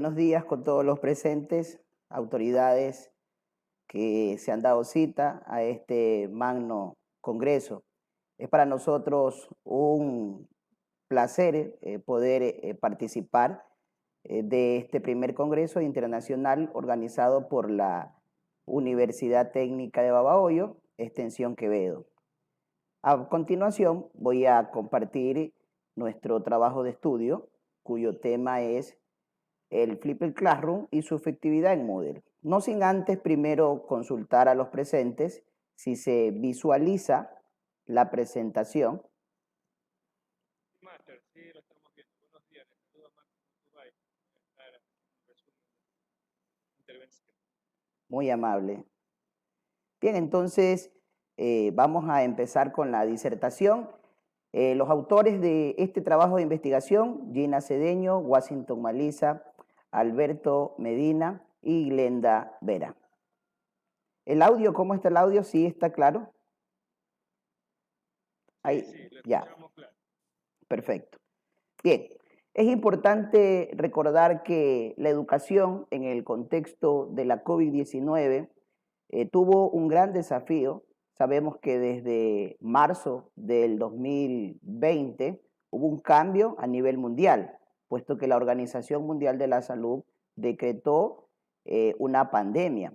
Buenos días con todos los presentes, autoridades que se han dado cita a este magno congreso. Es para nosotros un placer poder participar de este primer congreso internacional organizado por la Universidad Técnica de Babahoyo, Extensión Quevedo. A continuación voy a compartir nuestro trabajo de estudio, cuyo tema es el Flipped Classroom y su efectividad en Moodle. No sin antes primero consultar a los presentes si se visualiza la presentación. Master, sí, lo estamos viendo. Buenos días, les saluda Marcos Turbay. Voy a estar en un resumen de intervención. Muy amable. Bien, entonces vamos a empezar con la disertación. Los autores de este trabajo de investigación, Gina Cedeño, Washington Maliza, Alberto Medina y Glenda Vera. ¿El audio, cómo está el audio? ¿Sí está claro? Ahí, Sí, lo ya. escuchamos claro. Perfecto. Bien, es importante recordar que la educación en el contexto de la COVID-19 tuvo un gran desafío. Sabemos que desde marzo del 2020 hubo un cambio a nivel mundial, puesto que la Organización Mundial de la Salud decretó una pandemia.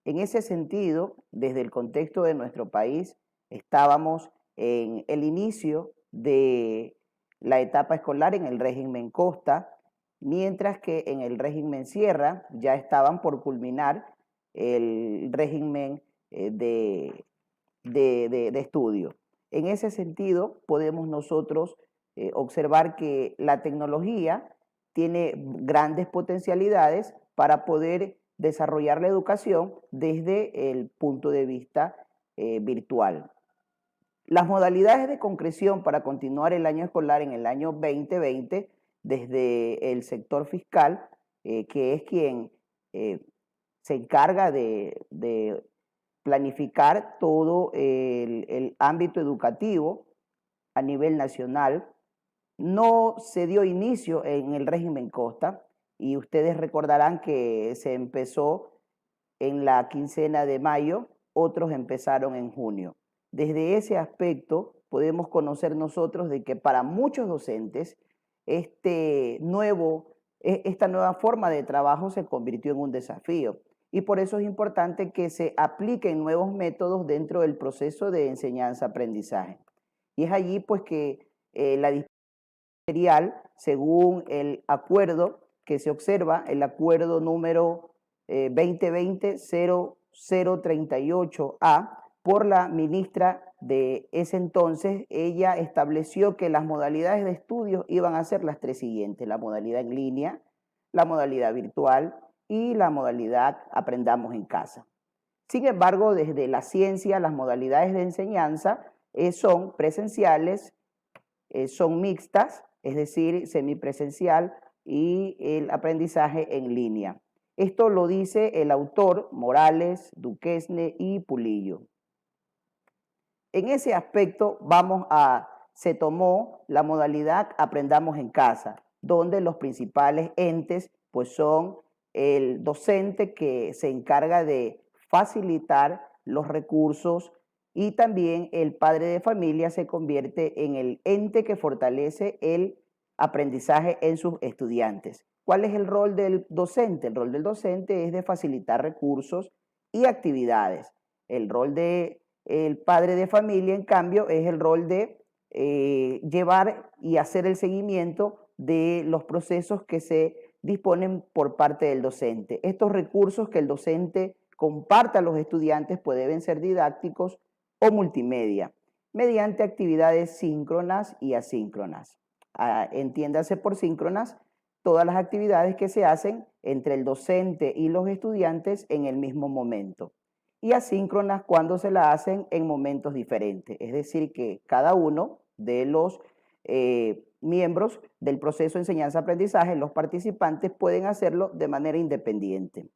En ese sentido, desde el contexto de nuestro país, estábamos en el inicio de la etapa escolar en el régimen Costa, mientras que en el régimen Sierra ya estaban por culminar el régimen de estudio. En ese sentido, podemos nosotros observar que la tecnología tiene grandes potencialidades para poder desarrollar la educación desde el punto de vista virtual. Las modalidades de concreción para continuar el año escolar en el año 2020 desde el sector fiscal, que es quien se encarga de planificar todo el ámbito educativo a nivel nacional, no se dio inicio en el régimen Costa y ustedes recordarán que se empezó en la quincena de mayo, otros empezaron en junio. Desde ese aspecto podemos conocer nosotros de que para muchos docentes esta nueva forma de trabajo se convirtió en un desafío y por eso es importante que se apliquen nuevos métodos dentro del proceso de enseñanza-aprendizaje. Y es allí pues que la disposición según el acuerdo que se observa, el acuerdo número 2020-0038A, por la ministra de ese entonces, ella estableció que las modalidades de estudio iban a ser las tres siguientes: la modalidad en línea, la modalidad virtual y la modalidad aprendamos en casa. Sin embargo, desde la ciencia, las modalidades de enseñanza son presenciales, son mixtas, es decir, semipresencial y el aprendizaje en línea. Esto lo dice el autor Morales, Duquesne y Pulillo. En ese aspecto se tomó la modalidad Aprendamos en Casa, donde los principales entes pues son el docente que se encarga de facilitar los recursos y también el padre de familia se convierte en el ente que fortalece el aprendizaje en sus estudiantes. ¿Cuál es el rol del docente? El rol del docente es de facilitar recursos y actividades. El rol del padre de familia, en cambio, es el rol de llevar y hacer el seguimiento de los procesos que se disponen por parte del docente. Estos recursos que el docente comparta a los estudiantes pueden ser didácticos o multimedia, mediante actividades síncronas y asíncronas. Entiéndase por síncronas todas las actividades que se hacen entre el docente y los estudiantes en el mismo momento. Y asíncronas cuando se la hacen en momentos diferentes, es decir, que cada uno de los miembros del proceso de enseñanza-aprendizaje, los participantes, pueden hacerlo de manera independiente.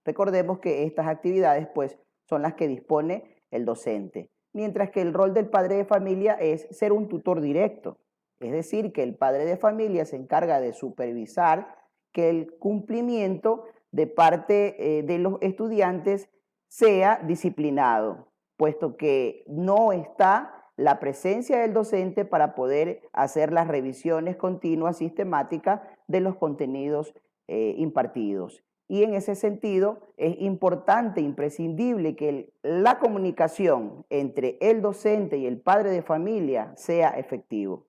Recordemos que estas actividades pues, son las que dispone el docente, mientras que el rol del padre de familia es ser un tutor directo, es decir, que el padre de familia se encarga de supervisar que el cumplimiento de parte de los estudiantes sea disciplinado, puesto que no está la presencia del docente para poder hacer las revisiones continuas, sistemáticas de los contenidos impartidos. Y en ese sentido es importante, imprescindible que la comunicación entre el docente y el padre de familia sea efectivo.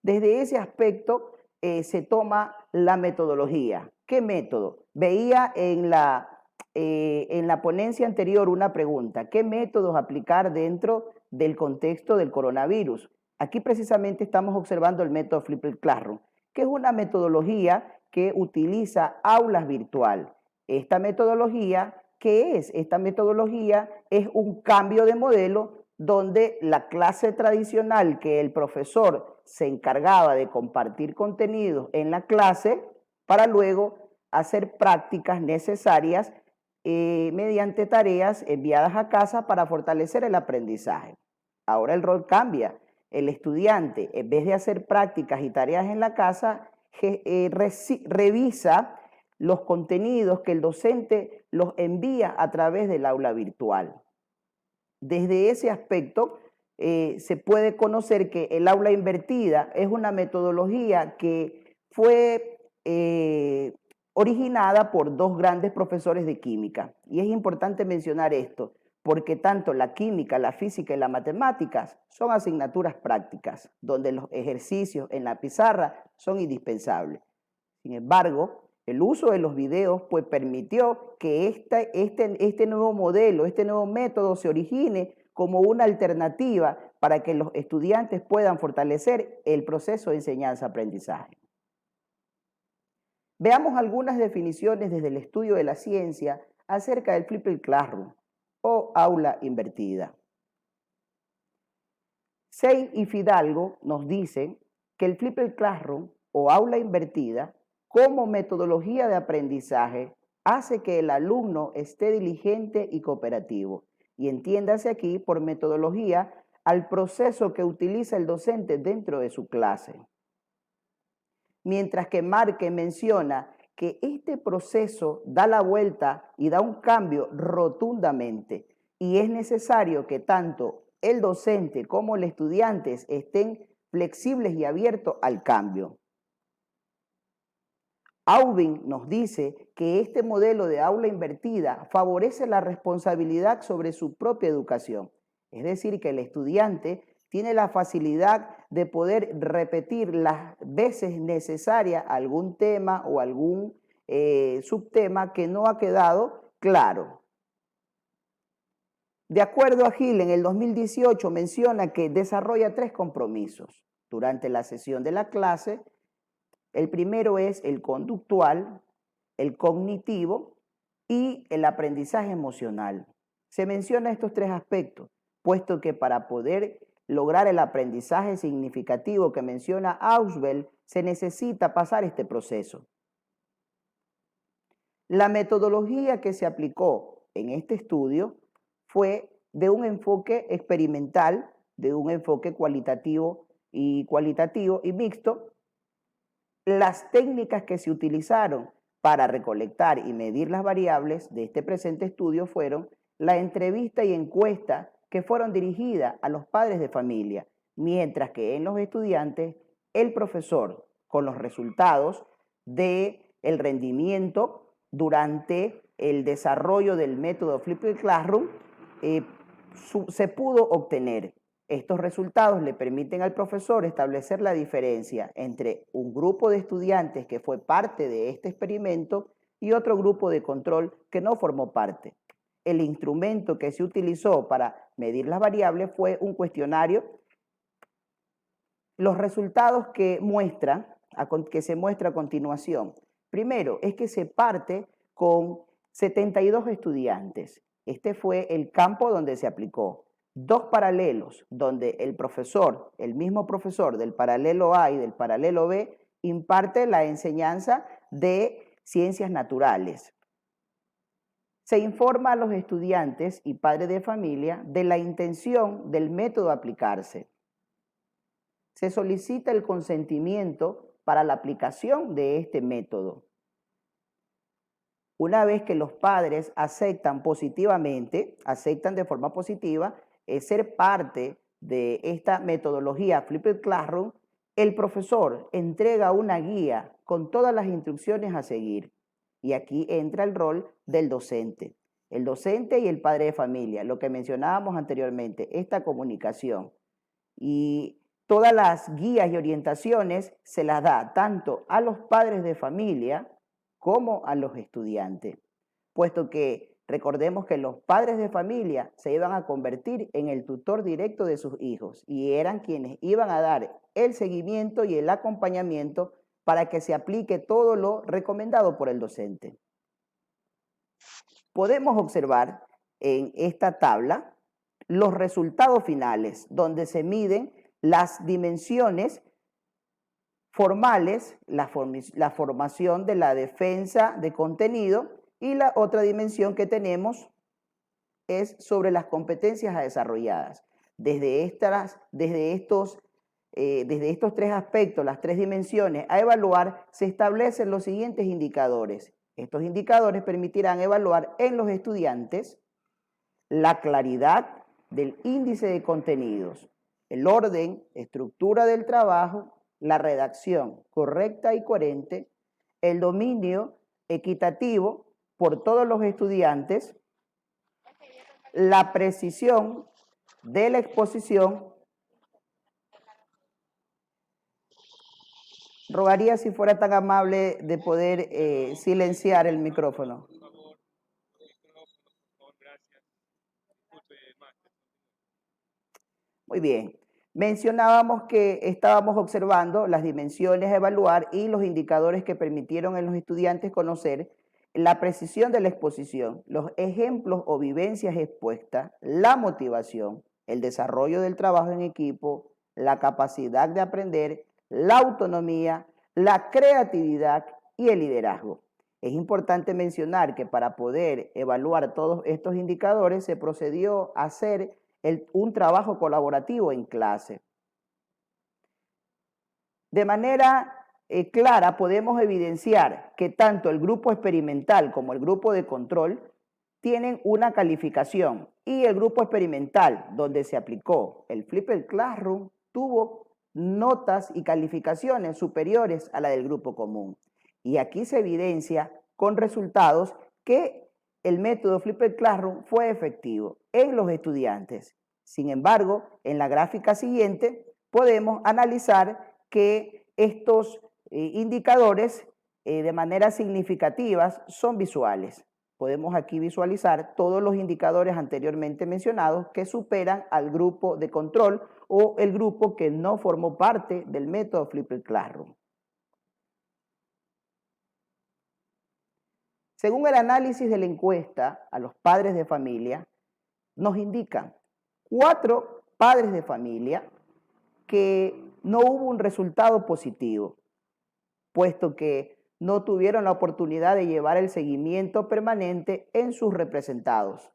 Desde ese aspecto se toma la metodología. ¿Qué método? Veía en la ponencia anterior una pregunta: ¿qué métodos aplicar dentro del contexto del coronavirus? Aquí precisamente estamos observando el método Flipped Classroom, que es una metodología que utiliza aulas virtual. Esta metodología, ¿qué es? Esta metodología es un cambio de modelo donde la clase tradicional que el profesor se encargaba de compartir contenidos en la clase para luego hacer prácticas necesarias mediante tareas enviadas a casa para fortalecer el aprendizaje. Ahora el rol cambia. El estudiante, en vez de hacer prácticas y tareas en la casa, revisa los contenidos que el docente los envía a través del aula virtual. Desde ese aspecto, se puede conocer que el aula invertida es una metodología que fue originada por dos grandes profesores de química. Y es importante mencionar esto, porque tanto la química, la física y las matemáticas son asignaturas prácticas, donde los ejercicios en la pizarra son indispensables. Sin embargo, el uso de los videos pues permitió que este nuevo modelo, este nuevo método se origine como una alternativa para que los estudiantes puedan fortalecer el proceso de enseñanza-aprendizaje. Veamos algunas definiciones desde el estudio de la ciencia acerca del Flipped Classroom o aula invertida. Sei y Fidalgo nos dicen que el Flipped Classroom o aula invertida como metodología de aprendizaje hace que el alumno esté diligente y cooperativo. Y entiéndase aquí por metodología al proceso que utiliza el docente dentro de su clase. Mientras que Marque menciona que este proceso da la vuelta y da un cambio rotundamente y es necesario que tanto el docente como los estudiantes estén flexibles y abiertos al cambio. Aubin nos dice que este modelo de aula invertida favorece la responsabilidad sobre su propia educación, es decir, que el estudiante tiene la facilidad de poder repetir las veces necesarias algún tema o algún subtema que no ha quedado claro. De acuerdo a Hill, en el 2018 menciona que desarrolla 3 compromisos durante la sesión de la clase. El primero es el conductual, el cognitivo y el aprendizaje emocional. Se menciona estos 3 aspectos, puesto que para poder lograr el aprendizaje significativo que menciona Ausubel, se necesita pasar este proceso. La metodología que se aplicó en este estudio fue de un enfoque experimental, de un enfoque cualitativo y mixto. Las técnicas que se utilizaron para recolectar y medir las variables de este presente estudio fueron la entrevista y encuesta que fueron dirigidas a los padres de familia, mientras que en los estudiantes, el profesor, con los resultados del rendimiento durante el desarrollo del método Flipped Classroom, se pudo obtener. Estos resultados le permiten al profesor establecer la diferencia entre un grupo de estudiantes que fue parte de este experimento y otro grupo de control que no formó parte. El instrumento que se utilizó para medir las variables fue un cuestionario. Los resultados que se muestra a continuación. Primero, es que se parte con 72 estudiantes. Este fue el campo donde se aplicó. 2 paralelos, donde el mismo profesor del paralelo A y del paralelo B, imparte la enseñanza de ciencias naturales. Se informa a los estudiantes y padres de familia de la intención del método a aplicarse. Se solicita el consentimiento para la aplicación de este método. Una vez que los padres aceptan positivamente, aceptan de forma positiva, ser parte de esta metodología Flipped Classroom, el profesor entrega una guía con todas las instrucciones a seguir. Y aquí entra el rol del docente. El docente y el padre de familia, lo que mencionábamos anteriormente, esta comunicación. Y todas las guías y orientaciones se las da tanto a los padres de familia como a los estudiantes, puesto que recordemos que los padres de familia se iban a convertir en el tutor directo de sus hijos y eran quienes iban a dar el seguimiento y el acompañamiento para que se aplique todo lo recomendado por el docente. Podemos observar en esta tabla los resultados finales, donde se miden las dimensiones formales, la formación de la defensa de contenido, y la otra dimensión que tenemos es sobre las competencias desarrolladas. Desde estos tres aspectos, las tres dimensiones a evaluar, se establecen los siguientes indicadores. Estos indicadores permitirán evaluar en los estudiantes la claridad del índice de contenidos, el orden, estructura del trabajo, la redacción correcta y coherente, el dominio equitativo por todos los estudiantes, la precisión de la exposición. Rogaría si fuera tan amable de poder silenciar el micrófono. Por favor, gracias. Disculpe, máster. Muy bien. Mencionábamos que estábamos observando las dimensiones a evaluar y los indicadores que permitieron a los estudiantes conocer la precisión de la exposición, los ejemplos o vivencias expuestas, la motivación, el desarrollo del trabajo en equipo, la capacidad de aprender, la autonomía, la creatividad y el liderazgo. Es importante mencionar que para poder evaluar todos estos indicadores se procedió a hacer un trabajo colaborativo en clase. De manera clara podemos evidenciar que tanto el grupo experimental como el grupo de control tienen una calificación y el grupo experimental donde se aplicó el Flipped Classroom tuvo notas y calificaciones superiores a la del grupo común. Y aquí se evidencia con resultados que el método Flipped Classroom fue efectivo en los estudiantes. Sin embargo, en la gráfica siguiente podemos analizar que estos indicadores de manera significativa son visuales. Podemos aquí visualizar todos los indicadores anteriormente mencionados que superan al grupo de control o el grupo que no formó parte del método Flipped Classroom. Según el análisis de la encuesta a los padres de familia, nos indican 4 padres de familia que no hubo un resultado positivo, puesto que no tuvieron la oportunidad de llevar el seguimiento permanente en sus representados.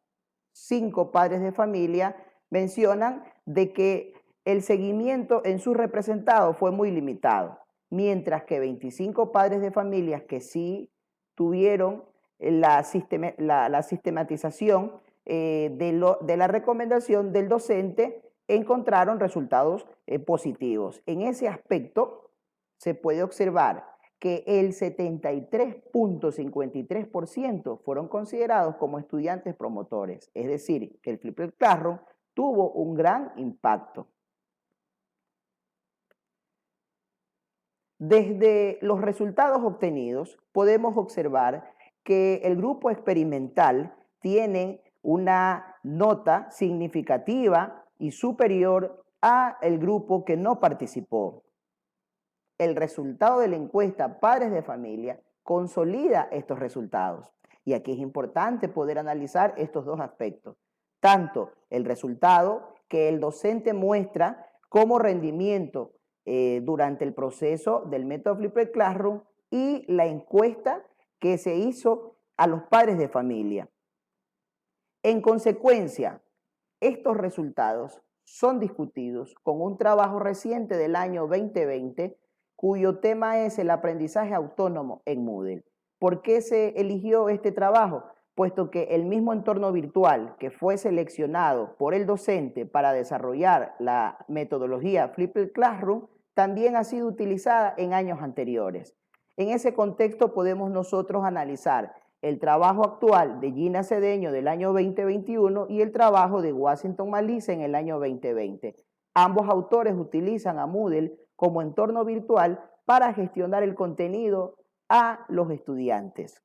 5 padres de familia mencionan de que el seguimiento en sus representados fue muy limitado, mientras que 25 padres de familias que sí tuvieron la sistematización de la recomendación del docente encontraron resultados positivos. En ese aspecto se puede observar que el 73.53% fueron considerados como estudiantes promotores, es decir, que el Flipped Classroom tuvo un gran impacto. Desde los resultados obtenidos podemos observar que el grupo experimental tiene una nota significativa y superior al grupo que no participó. El resultado de la encuesta Padres de Familia consolida estos resultados. Y aquí es importante poder analizar estos dos aspectos. Tanto el resultado que el docente muestra como rendimiento durante el proceso del método Flipped Classroom y la encuesta que se hizo a los padres de familia. En consecuencia, estos resultados son discutidos con un trabajo reciente del año 2020 cuyo tema es el aprendizaje autónomo en Moodle. ¿Por qué se eligió este trabajo? Puesto que el mismo entorno virtual que fue seleccionado por el docente para desarrollar la metodología Flipped Classroom también ha sido utilizada en años anteriores. En ese contexto podemos nosotros analizar el trabajo actual de Gina Cedeño del año 2021 y el trabajo de Washington Malice en el año 2020. Ambos autores utilizan a Moodle como entorno virtual para gestionar el contenido a los estudiantes.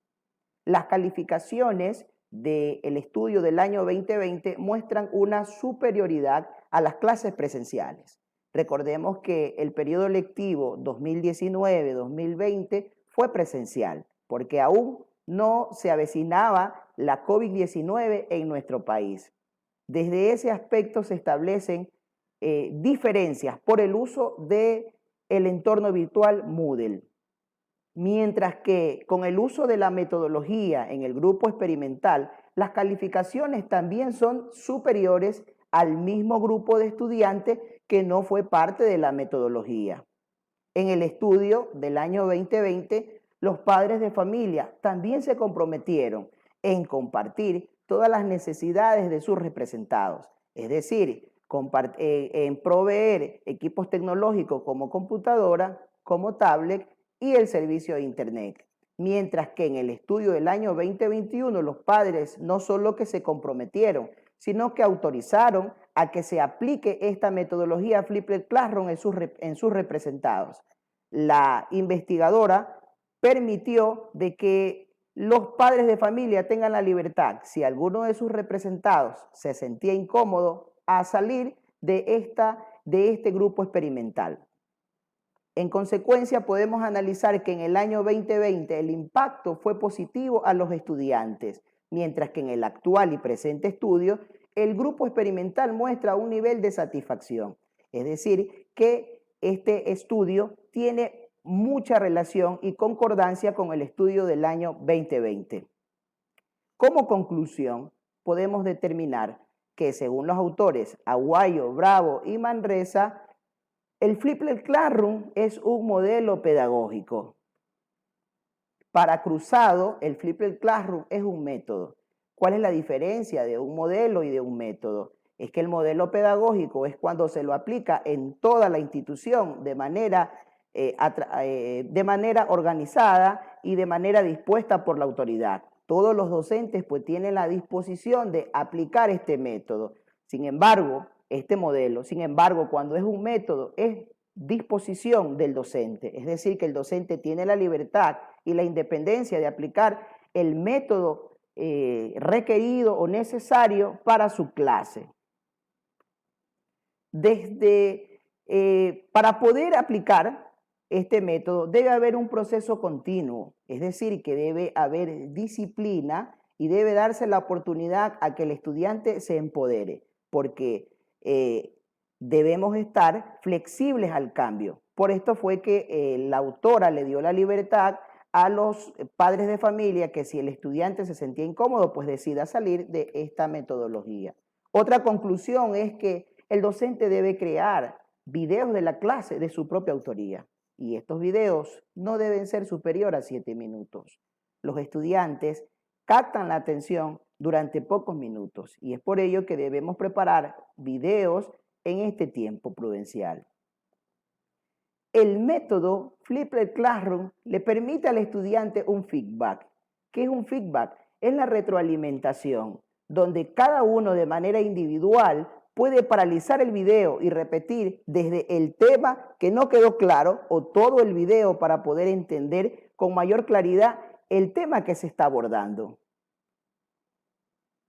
Las calificaciones del estudio del año 2020 muestran una superioridad a las clases presenciales. Recordemos que el periodo lectivo 2019-2020 fue presencial, porque aún no se avecinaba la COVID-19 en nuestro país. Desde ese aspecto se establecen diferencias por el uso del entorno virtual Moodle. Mientras que con el uso de la metodología en el grupo experimental, las calificaciones también son superiores al mismo grupo de estudiantes que no fue parte de la metodología. En el estudio del año 2020, los padres de familia también se comprometieron en compartir todas las necesidades de sus representados, es decir, en proveer equipos tecnológicos como computadora, como tablet y el servicio de Internet. Mientras que en el estudio del año 2021 los padres no solo que se comprometieron, sino que autorizaron a que se aplique esta metodología Flipped Classroom en sus representados. La investigadora permitió de que los padres de familia tengan la libertad, si alguno de sus representados se sentía incómodo, a salir de este grupo experimental. En consecuencia, podemos analizar que en el año 2020 el impacto fue positivo a los estudiantes, mientras que en el actual y presente estudio, el grupo experimental muestra un nivel de satisfacción. Es decir, que este estudio tiene mucha relación y concordancia con el estudio del año 2020. Como conclusión, podemos determinar que según los autores Aguayo, Bravo y Manresa, el Flipped Classroom es un modelo pedagógico. Para Cruzado, el Flipped Classroom es un método. ¿Cuál es la diferencia de un modelo y de un método? Es que el modelo pedagógico es cuando se lo aplica en toda la institución de manera organizada y de manera dispuesta por la autoridad. Todos los docentes pues tienen la disposición de aplicar este método. Sin embargo, cuando es un método, es disposición del docente. Es decir, que el docente tiene la libertad y la independencia de aplicar el método requerido o necesario para su clase. Para poder aplicar este método debe haber un proceso continuo, es decir, que debe haber disciplina y debe darse la oportunidad a que el estudiante se empodere, porque debemos estar flexibles al cambio. Por esto fue que la autora le dio la libertad a los padres de familia que si el estudiante se sentía incómodo, pues decida salir de esta metodología. Otra conclusión es que el docente debe crear videos de la clase de su propia autoría. Y estos videos no deben ser superiores a 7 minutos. Los estudiantes captan la atención durante pocos minutos y es por ello que debemos preparar videos en este tiempo prudencial. El método Flipped Classroom le permite al estudiante un feedback. ¿Qué es un feedback? Es la retroalimentación, donde cada uno de manera individual puede paralizar el video y repetir desde el tema que no quedó claro o todo el video para poder entender con mayor claridad el tema que se está abordando.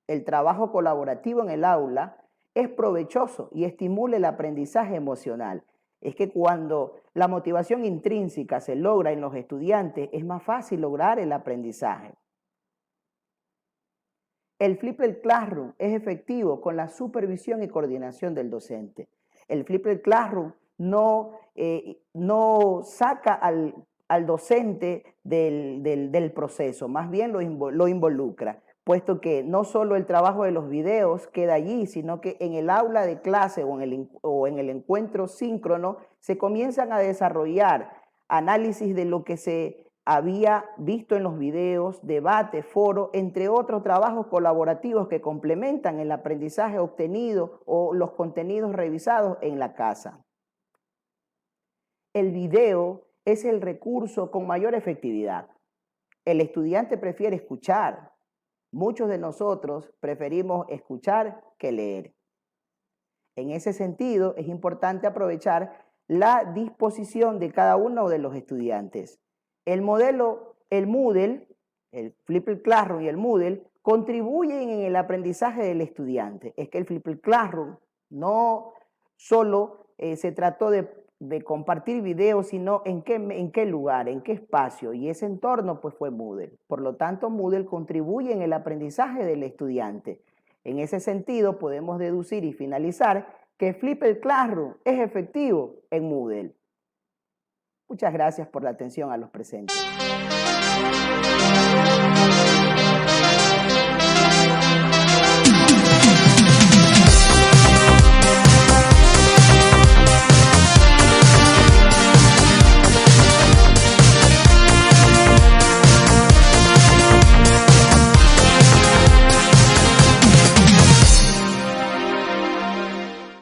El trabajo colaborativo en el aula es provechoso y estimula el aprendizaje emocional. Es que cuando la motivación intrínseca se logra en los estudiantes, es más fácil lograr el aprendizaje. El Flipped Classroom es efectivo con la supervisión y coordinación del docente. El Flipped Classroom no saca al docente del proceso, más bien lo involucra, puesto que no solo el trabajo de los videos queda allí, sino que en el aula de clase o en el encuentro síncrono se comienzan a desarrollar análisis de lo que se había visto en los videos, debate, foro, entre otros trabajos colaborativos que complementan el aprendizaje obtenido o los contenidos revisados en la casa. El video es el recurso con mayor efectividad. El estudiante prefiere escuchar. Muchos de nosotros preferimos escuchar que leer. En ese sentido, es importante aprovechar la disposición de cada uno de los estudiantes. El Moodle, el Flipped Classroom y el Moodle contribuyen en el aprendizaje del estudiante. Es que el Flipped Classroom no solo se trató de compartir videos, sino en qué lugar, en qué espacio, y ese entorno pues fue Moodle. Por lo tanto, Moodle contribuye en el aprendizaje del estudiante. En ese sentido, podemos deducir y finalizar que Flipped Classroom es efectivo en Moodle. Muchas gracias por la atención a los presentes.